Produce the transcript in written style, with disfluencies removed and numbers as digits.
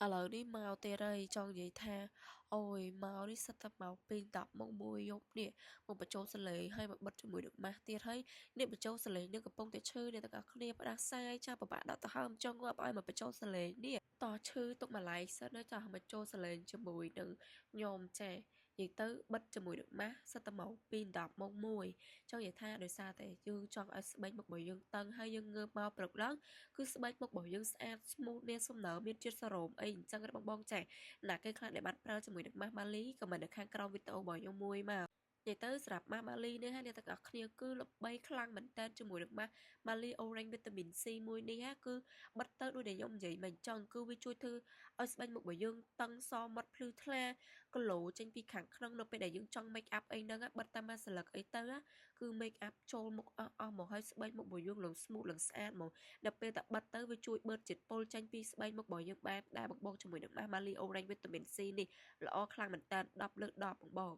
ឥឡូវនេះមកទៀតហើយចង់និយាយថាអូយមកនេះសិតតែមកពី10មកមួយយប់នេះមកបញ្ចូលសលេងហើយមកបិទជាមួយនឹងម៉ាស់ទៀតហើយនេះបញ្ចូលសលេងនេះកំពុងតែឈឺអ្នកទាំងអស់គ្នាផ្ដាសាយចាពិបាកដកដង្ហើមចង់ងាប់ឲ្យមកបញ្ចូលសលេងនេះតឈឺទុកម្លាយសិនណាចាមកចូលសលេងជាមួយនឹងញោមចានិយាយទៅបិទជាមួយនឹងម៉ាស់សិតតែមកពី10មកមួយចង់និយាយថាដោយសារតែយើងចង់ឲ្យស្បែកមុខរបស់យើងតឹងហើយយើងងើបមកព្រឹកឡើងគឺស្បែកមុខរបស់យើងស្អាត smooth មានសំណើមមានជាតិសេរ៉ូមអីអញ្ចឹងបងចាណាគេខ្លះដែលបានប្រើជាមួយនឹងម៉ាស់ម៉ាលីក៏មិននៅខាងក្រោមវីដេអូរបស់ខ្ញុំមួយមកនិយាយទៅសម្រាប់ម៉ាស់ម៉ាលីនេះហើយអ្នកទាំងអស់គ្នាគឺល្បីខ្លាំងមែនតើជាមួយនឹងម៉ាស់ម៉ាលី Orange Vitamin C មួយនេះហ่าគឺបិទទៅដូចដែលខ្ញុំនិយាយមិនចង់គឺវាជួយធ្វើឲ្យស្បែកមុខរបស់យើងតឹងសមាត់ភ្លឺថ្លា glow ចេញពីខាងក្នុងនៅពេលដែលយើងចង់ make up អីហ្នឹងបិទតាមម៉ាស្លឹកអីទៅគឺ make up ចូលមុខអស់មកហើយស្បែកមុខរបស់យើងឡើង smooth ឡើងស្អាតហ្មងដល់ពេលតែបិទទៅវាជួយបឺតជាតិពុលចេញពីស្បែកមុខរបស់យើងបានដែលបងជាមួយនឹងម៉ាស់ម៉ាលី Orange Vitamin C នេះល្អខ្លាំងមែនតើ10លើ10បង